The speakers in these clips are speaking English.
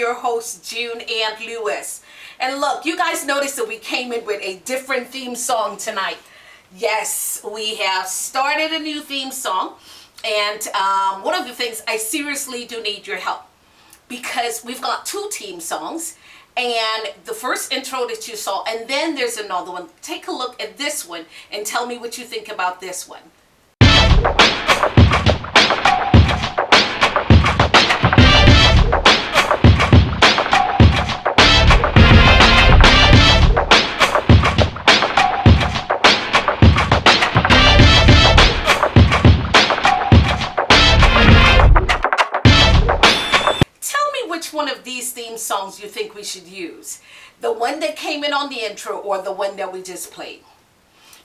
your host, June Ann Lewis. And look, you guys noticed that we came in with a different theme song tonight. Yes, we have started a new theme song. And one of the things, I seriously do need your help. Because we've got two theme songs. And the first intro that you saw, and then there's another one. Take a look at this one and tell me what you think about this one. Which one of these theme songs you think we should use? The one that came in on the intro or the one that we just played?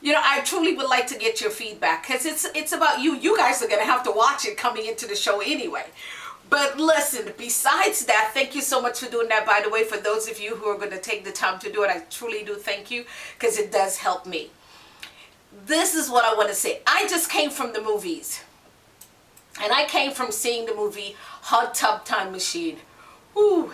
You know, I truly would like to get your feedback because it's about you. You guys are going to have to watch it coming into the show anyway. But listen, besides that, thank you so much for doing that. By the way, for those of you who are going to take the time to do it, I truly do thank you because it does help me. This is what I want to say. I just came from the movies. And I came from seeing the movie Hot Tub Time Machine. Ooh,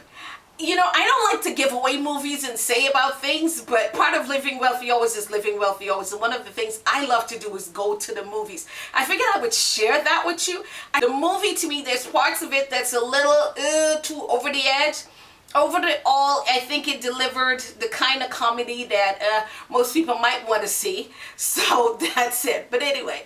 you know, I don't like to give away movies and say about things, but part of living wealthy always is living wealthy always. And one of the things I love to do is go to the movies. I figured I would share that with you. The movie, to me, there's parts of it that's a little too over the edge. Over the all, I think it delivered the kind of comedy that most people might want to see. So that's it. But anyway,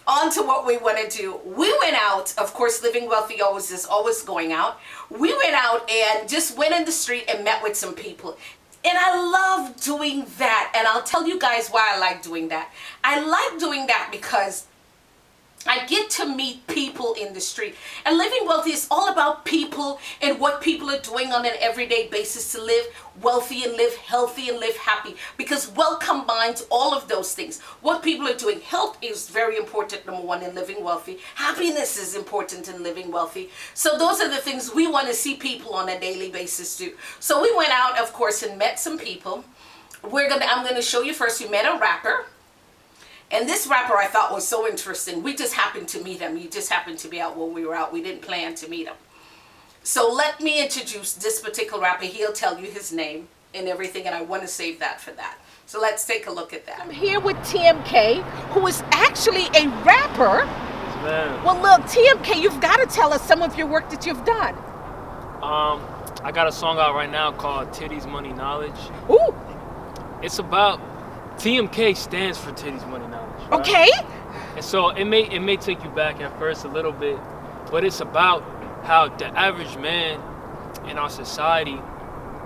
on to what we want to do. We went out, of course, living wealthy always is always going out. We went out and just went in the street and met with some people. And I love doing that. And I'll tell you guys why I like doing that. I like doing that because I get to meet people in the street. And living wealthy is all about people and what people are doing on an everyday basis to live wealthy and live healthy and live happy. Because wealth combines all of those things. What people are doing. Health is very important, number one, in living wealthy. Happiness is important in living wealthy. So those are the things we want to see people on a daily basis do. So we went out, of course, and met some people. I'm going to show you first. We met a rapper. And this rapper I thought was so interesting. We just happened to meet him. He just happened to be out when we were out. We didn't plan to meet him. So let me introduce this particular rapper. He'll tell you his name and everything, and I want to save that for that. So let's take a look at that. I'm here with TMK, who is actually a rapper. Yes, ma'am. Well, look, TMK, you've got to tell us some of your work that you've done. I got a song out right now called Titties, Money, Knowledge. Ooh. It's about... TMK stands for Titties, Money, Knowledge. Right? Okay. And so it may take you back at first a little bit, but it's about how the average man in our society,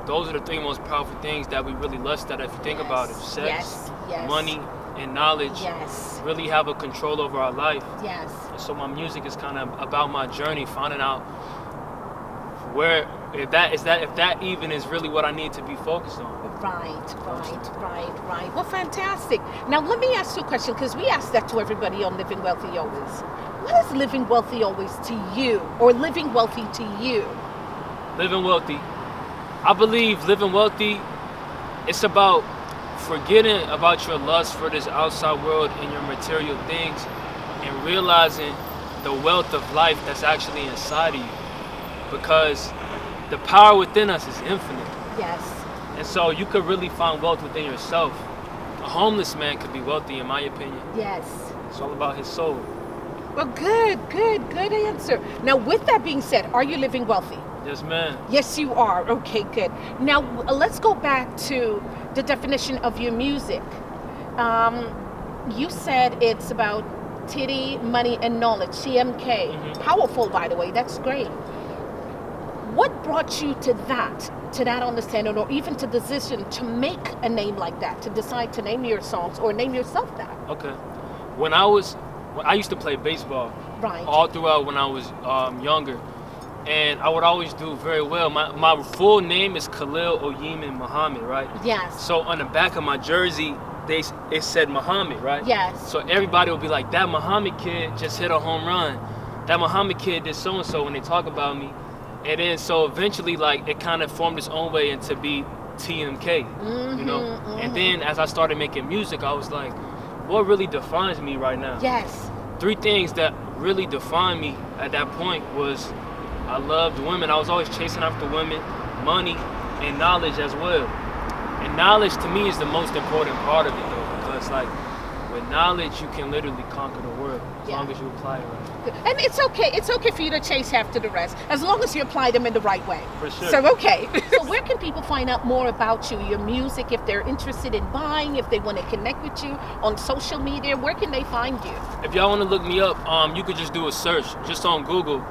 those are the three most powerful things that we really lust at if you think about it. Sex, money, and knowledge really have a control over our life. Yes. And so my music is kind of about my journey, finding out where if that even is really what I need to be focused on. Right. Well, fantastic. Now, let me ask you a question, because we ask that to everybody on Living Wealthy Always. What is living wealthy always to you, or living wealthy to you? Living wealthy. I believe living wealthy, it's about forgetting about your lust for this outside world and your material things and realizing the wealth of life that's actually inside of you. Because the power within us is infinite. Yes. And so you could really find wealth within yourself. A homeless man could be wealthy, in my opinion. Yes. It's all about his soul. Well, good answer. Now, with that being said, are you living wealthy? Yes, ma'am. Yes, you are. Okay, good. Now, let's go back to the definition of your music. You said it's about titty, money, and knowledge, TMK. Mm-hmm. Powerful, by the way. That's great. What brought you to that understanding, or even to the decision to make a name like that, to decide to name your songs or name yourself that? Okay. When I used to play baseball. Right. All throughout when I was younger. And I would always do very well. My full name is Khalil Oyeman Muhammad, right? Yes. So on the back of my jersey, it said Muhammad, right? Yes. So everybody would be like, that Muhammad kid just hit a home run. That Muhammad kid did so-and-so when they talk about me. And then so eventually, like, it kind of formed its own way into be TMK, you know? Mm-hmm. And then as I started making music, I was like, what really defines me right now? Yes. 3 things that really defined me at that point was I loved women. I was always chasing after women, money, and knowledge as well. And knowledge to me is the most important part of it though, because like with knowledge you can literally conquer the world as long as you apply it right. And it's okay for you to chase after the rest, as long as you apply them in the right way. For sure. So okay. So where can people find out more about you, your music, if they're interested in buying, if they want to connect with you on social media, where can they find you? If y'all want to look me up, you could just do a search just on Google,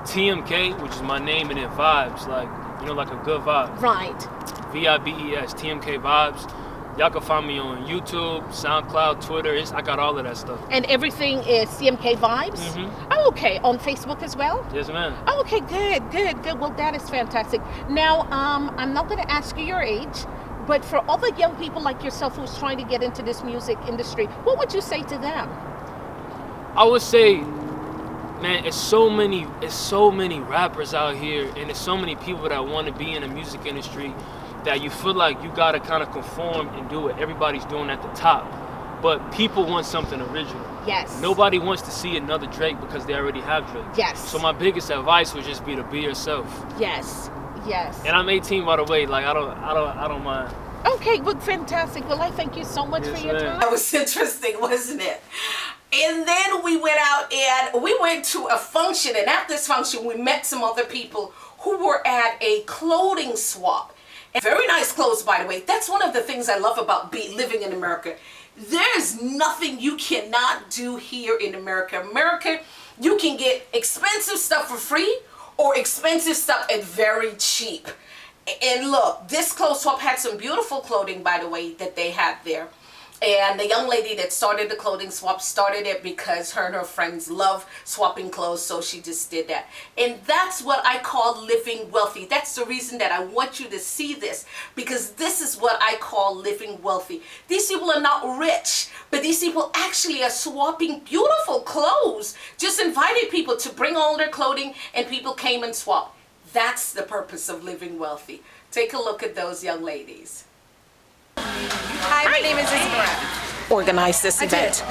TMK, which is my name, and then Vibes, like, you know, like a good vibe. Right. VIBES, TMK Vibes. Y'all can find me on YouTube, SoundCloud, Twitter. I got all of that stuff. And everything is CMK Vibes? Mm-hmm. Oh, okay. On Facebook as well? Yes, ma'am. Oh, okay, good. Well, that is fantastic. Now, I'm not going to ask you your age, but for other young people like yourself who's trying to get into this music industry, what would you say to them? I would say, man, it's so many rappers out here, and there's so many people that want to be in the music industry that you feel like you gotta kind of conform and do what everybody's doing at the top. But people want something original. Yes. Nobody wants to see another Drake because they already have Drake. Yes. So my biggest advice would just be to be yourself. Yes. And I'm 18, by the way. Like I don't mind. Okay, well, fantastic. Well, I thank you so much for your time. That was interesting, wasn't it? And then we went out and we went to a function, and at this function we met some other people who were at a clothing swap. And very nice clothes, by the way. That's one of the things I love about living in America. There's nothing you cannot do here in America. America, you can get expensive stuff for free or expensive stuff at very cheap. And look, this clothes swap had some beautiful clothing, by the way, that they had there. And the young lady that started the clothing swap started it because her and her friends love swapping clothes, so she just did that. And that's what I call living wealthy. That's the reason that I want you to see this, because this is what I call living wealthy. These people are not rich, but these people actually are swapping beautiful clothes. Just invited people to bring all their clothing, and people came and swapped. That's the purpose of living wealthy. Take a look at those young ladies. Hi, my name is Isadora. Organized this event.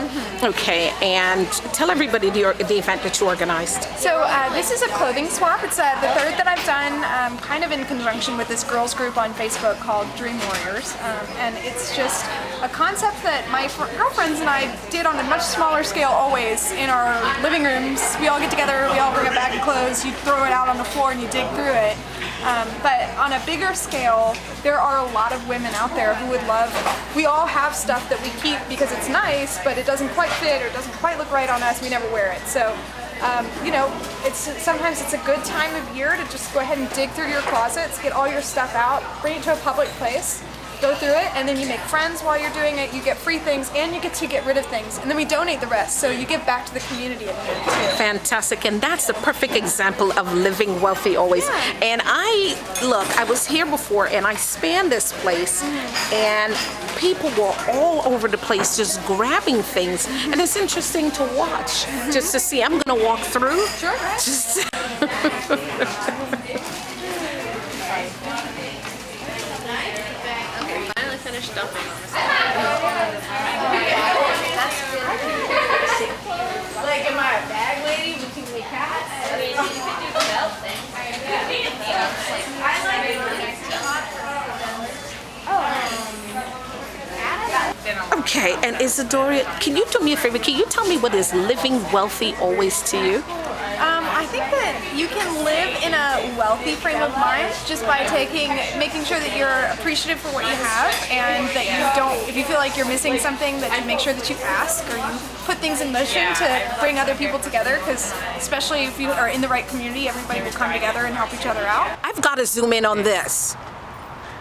Okay, and tell everybody the event that you organized. So this is a clothing swap. It's the third that I've done, kind of in conjunction with this girls group on Facebook called Dream Warriors. And it's just a concept that my girlfriends and I did on a much smaller scale always in our living rooms. We all get together, we all bring a bag of clothes, you throw it out on the floor and you dig through it. But on a bigger scale, there are a lot of women out there who would love, we all have stuff that we keep because it's nice, but it doesn't quite fit or doesn't quite look right on us, we never wear it. So, you know, sometimes it's a good time of year to just go ahead and dig through your closets, get all your stuff out, bring it to a public place, go through it, and then you make friends while you're doing it, you get free things, and you get to get rid of things, and then we donate the rest, so you give back to the community at the end too. Fantastic, and that's the perfect example of living wealthy always. Yeah. And I was here before, and I spanned this place, and people were all over the place just grabbing things, and it's interesting to watch, just to see. I'm gonna walk through. Sure. Just Finally finished dumping on this. Like, am I a bag lady with too many cats? I mean, you could do the belt thing. okay. And Isadora, can you do me a favor? Can you tell me what is living wealthy always to you? I think that you can live in a wealthy frame of mind just by making sure that you're appreciative for what you have, and that you don't, if you feel like you're missing something, that you make sure that you ask or you put things in motion to bring other people together, because especially if you are in the right community, everybody will come together and help each other out. I've got to zoom in on this.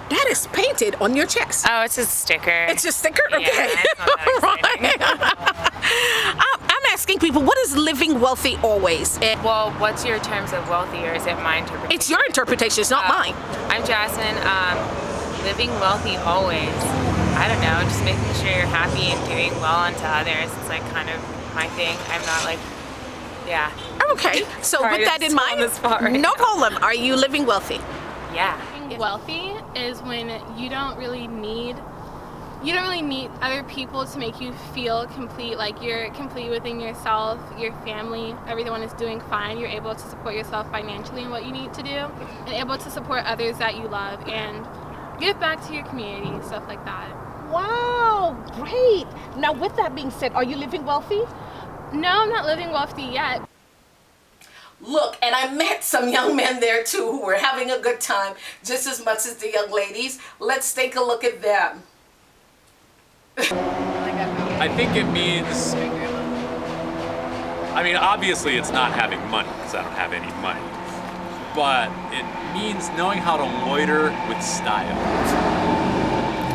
That is painted on your chest. Oh, it's a sticker. It's a sticker? Yeah, Okay. it's not that exciting. I'm asking people, what is living wealthy always? And Well, what's your terms of wealthy, or is it my interpretation? it's your interpretation, it's not mine. I'm Jasmine. Living wealthy always. I don't know, just making sure you're happy and doing well unto others. It's like kind of my thing. I'm not like, yeah. Okay, so Sorry, with that it's in on the mind, spot right no now. problem. Are you living wealthy? Yeah. Wealthy is when you don't really need you don't really need other people to make you feel complete. Like you're complete within yourself, your family, everyone is doing fine. You're able to support yourself financially in what you need to do, and able to support others that you love and give back to your community, stuff like that. Wow, great. Now, with that being said, are you living wealthy? No, I'm not living wealthy yet. Look, and I met some young men there too who were having a good time just as much as the young ladies. Let's take a look at them. I think it means, I mean, obviously it's not having money because I don't have any money, but it means knowing how to loiter with style.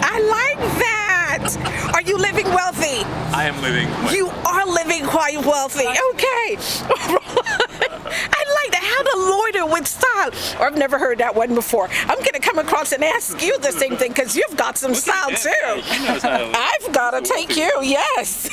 I like that. Are you living wealthy? I am living quite You are living quite wealthy. Okay. I like that. How to loiter with style. Or I've never heard that one before. I'm going to come across and ask you the same thing because you've got some style Yeah, too. he knows how to live. I've got to take you. Yes.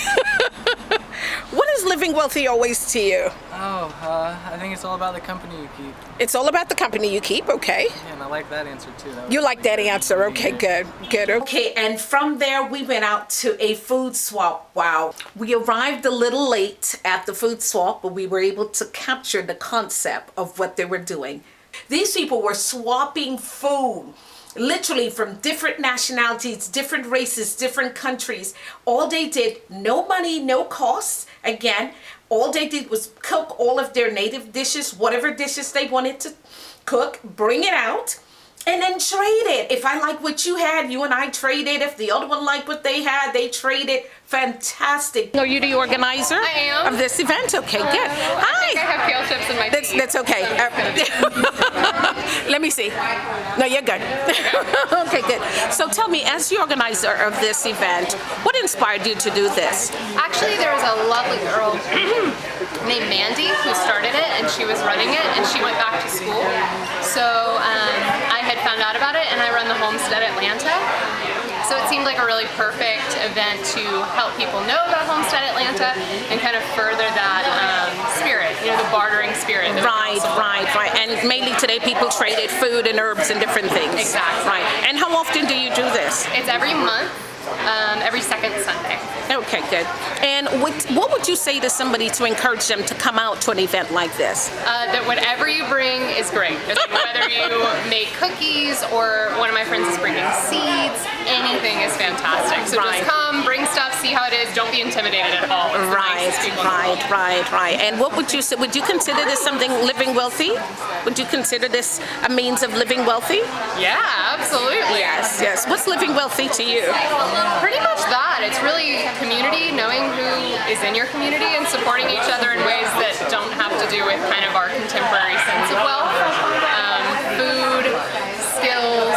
What is living wealthy always to you? I think it's all about the company you keep. It's all about the company you keep. Okay. Yeah, and I like that answer too. You like that answer. Okay, good. Good. Okay, and from there we went out to a food swap. Wow. We arrived a little late at the food swap, but we were able to capture the concept of what they were doing. These people were swapping food, literally from different nationalities, different races, different countries. All they did, no money, no costs. Again, all they did was cook all of their native dishes, whatever dishes they wanted to cook, bring it out, and then trade it. If I like what you had, you and I traded. If the other one liked what they had, they traded. Fantastic. Are you the organizer I am. of this event? Okay, good. Hi. I have kale chips in my teeth. That's okay. Let me see. No, you're good. Okay, good. So tell me, as the organizer of this event, what inspired you to do this? Actually, there was a lovely girl named Mandy who started it, and she was running it, and she went back to school. So I had found out about it, and I run the Homestead Atlanta. So it seemed like a really perfect event to help people know about Homestead Atlanta and kind of further that spirit, you know, the bartering spirit. Right. And mainly today people traded food and herbs and different things. Exactly. Right. And how often do you do this? It's every month, every second Sunday. Okay, good. And what would you say to somebody to encourage them to come out to an event like this? That whatever you bring is great. Whether you make cookies or one of my friends is bringing seeds, anything is fantastic. So Right. just come, bring stuff, see how it is. Don't be intimidated at all. It's the nicest people in the world. Right. And what would you say? Would you consider this something living wealthy? Would you consider this a means of living wealthy? Yeah, absolutely. Yes. What's living wealthy to you? Pretty much that. It's really community, knowing who is in your community and supporting each other in ways that don't have to do with kind of our contemporary sense of wealth. Food, skills,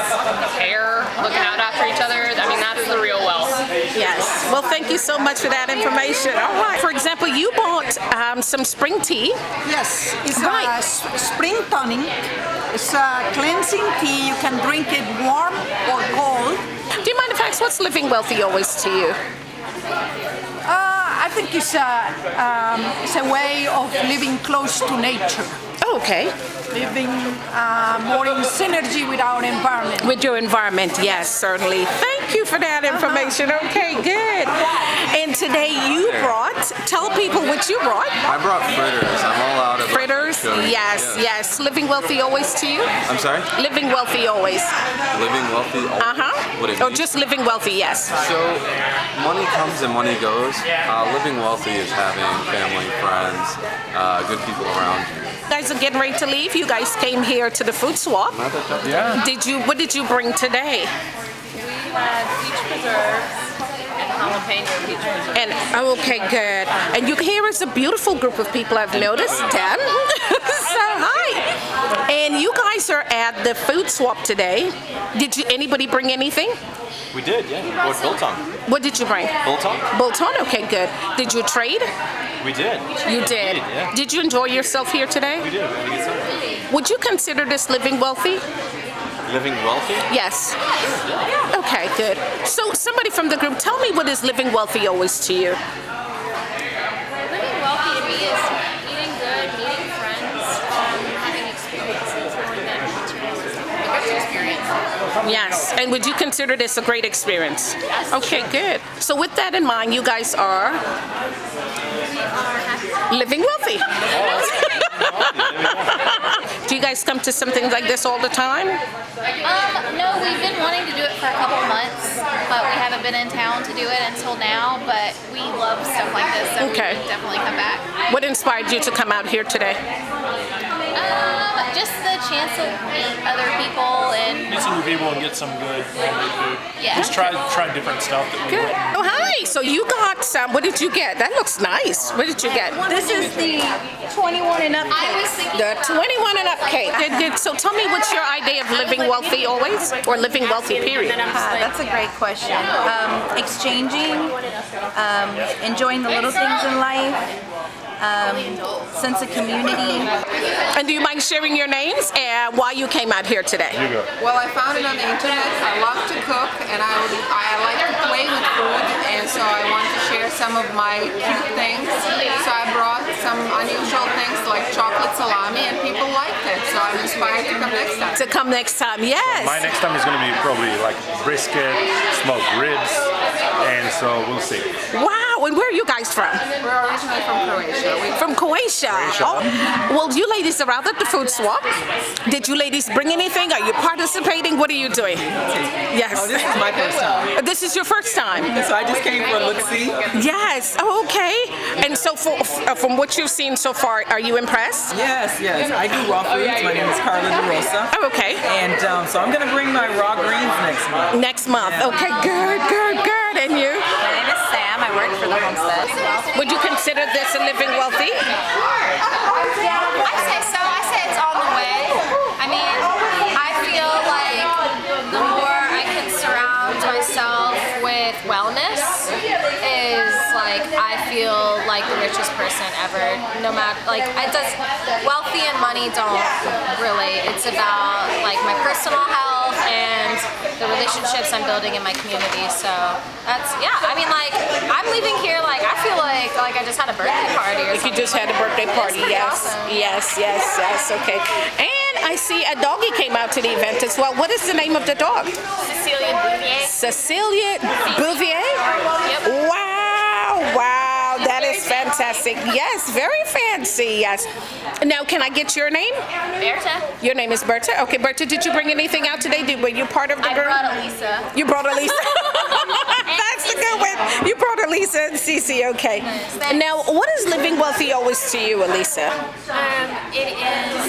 care, looking out after each other. I mean, that's the real wealth. Yes. Well, thank you so much for that information. All right. For example, you bought some spring tea. Yes, it's Right. a spring tonic. It's a cleansing tea. You can drink it warm or cold. Do you mind if I ask what's living wealthy always to you? I think it's a way of living close to nature, Oh, okay. living more in synergy with our environment. With your environment, yes, certainly. Thank you for that information. Okay, good. And today you brought, tell people what you brought. I brought fritters. I'm all out of Fritters, sugar. yes. Living wealthy always to you? I'm sorry? Living wealthy always. Living wealthy. What it Or means? just living wealthy, yes. So, money comes and money goes. Living wealthy is having family, friends, good people around you. You guys are getting ready to leave. You guys came here to the food swap. Yeah. What did you bring today? We had peach preserves and jalapeno peach preserves. And okay, good. And you here is a beautiful group of people I've noticed, Tim. So hi. And you guys are at the food swap today. Anybody bring anything? We did, yeah. What Biltong? What did you bring? Biltong? Bolton? Okay, good. Did you trade? We did. You did. Yeah. Did you enjoy yourself here today? We did. We had a good time. Would you consider this living wealthy? Living wealthy? Yes. Okay, good. So somebody from the group, tell me what is living wealthy always to you? Living wealthy to me is eating good, meeting friends, having experiences more than materialistic. The good experience. Yes. And would you consider this a great experience? Yes. Okay, good. So with that in mind, you guys are living wealthy. Do you guys come to something like this all the time? No, we've been wanting to do it for a couple months, but we haven't been in town to do it until now. But we love stuff like this, so Okay. we would definitely come back. What inspired you to come out here today? Just the chance to meet other people and Meet some new people and get some good homemade food. Yeah. Just try different stuff that we Good. like. Oh, hi. So you got some. What did you get? That looks nice. What did you get? This is the 21 and up I cake. was thinking The 21 and up cake. Good, good. So tell me, what's your idea of living wealthy always, or living wealthy period? That's a great question. Exchanging, enjoying the little things in life, sense of community. And do you mind sharing your names and why you came out here today? Well, I found it on the internet. I love to cook and I like to play with food, and so I want to share some of my cute things. So I brought some unusual things like chocolate salami, and people liked it. So I'm inspired to come next time. To come next time, yes. My next time is going to be probably like brisket, smoked ribs, and so we'll see. Wow, and where are you guys from? We're originally from Croatia. From Croatia. Oh. Well, you ladies are out at the food swap. Did you ladies bring anything? Are you participating? What are you doing? Yes. Oh, this is my first time. This is your first time? So I just came for a look-see. Yes. Oh, okay. And so from what you've seen so far, are you impressed? Yes, yes. I do raw foods. My name is Carla DeRosa. Oh, okay. And so I'm going to bring my raw greens next month. Next month. Okay, good, good, good. And you? My name is Sam. I work for the homestead. Would you consider this a living wealthy? I say so. I say it's on the way. I mean, I feel like the more I can surround myself with wellness is like I feel like the richest person ever. No matter it does. Wealthy and money don't really. It's about like my personal health and the relationships I'm building in my community. So that's I mean, like I'm leaving here like I feel like I just had a birthday party or something. You just had a birthday party, yes. Awesome. Yes, okay. And I see a doggy came out to the event as well. What is the name of the dog? Cecilia Bouvier. Cecilia Bouvier? Yep. Wow, that is fantastic. Yes, very fancy, yes. Now, can I get your name? Berta. Your name is Berta? Okay, Berta, did you bring anything out today? Were you part of the group? I brought Elisa. You brought Elisa? That's a good one. You brought Elisa and Cece, okay. Now, what is living wealthy always to you, Elisa? It is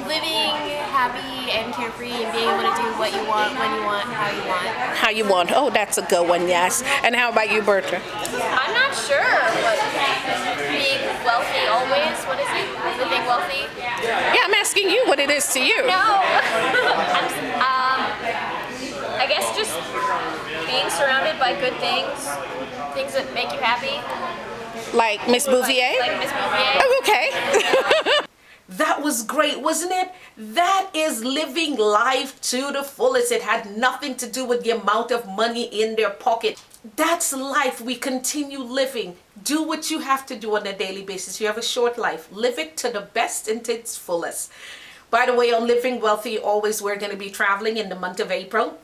living happy and carefree and being able to do what you want, when you want, how you want. How you want. Oh, that's a good one, yes. And how about you, Berta? I'm not sure what being wealthy always, what is it? Living wealthy? Yeah, I'm asking you what it is to you. No. I guess just being surrounded by good things that make you happy. Like Miss Bouvier? Like Miss Bouvier. Oh, okay. That was great, wasn't it? That is living life to the fullest. It had nothing to do with the amount of money in their pocket. That's life. We continue living. Do what you have to do on a daily basis. You have a short life. Live it to the best and to its fullest. By the way, on Living Wealthy, always we're going to be traveling in the month of April.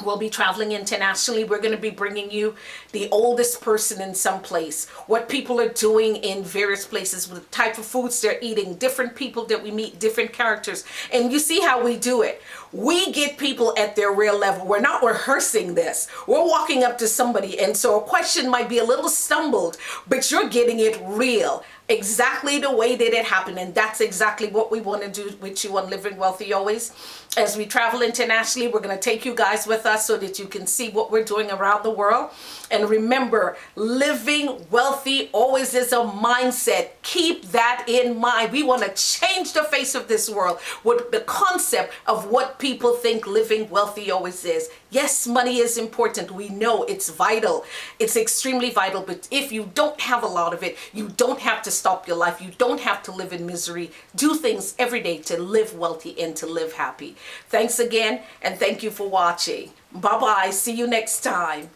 We'll be traveling internationally. We're going to be bringing you the oldest person in some place, what people are doing in various places, with the type of foods they're eating, different people that we meet, different characters. And you see how we do it. We get people at their real level. We're not rehearsing this. We're walking up to somebody, and so a question might be a little stumbled, but you're getting it real. Exactly the way that it happened, and that's exactly what we want to do with you on Living Wealthy always. As we travel internationally, we're going to take you guys with us so that you can see what we're doing around the world. And remember, living wealthy always is a mindset. Keep that in mind. We want to change the face of this world with the concept of what people think living wealthy always is. Yes, money is important. We know it's vital. It's extremely vital. But if you don't have a lot of it, you don't have to stop your life. You don't have to live in misery. Do things every day to live wealthy and to live happy. Thanks again, and thank you for watching. Bye-bye. See you next time.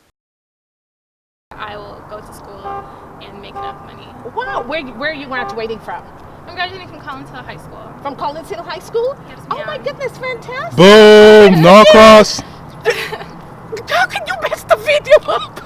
I will go to school and make enough money. Wow, where are you graduating from? I'm graduating from Collins Hill High School. From Collins Hill High School? Oh my goodness, fantastic. Boom, Norcross. How can you mess the video up?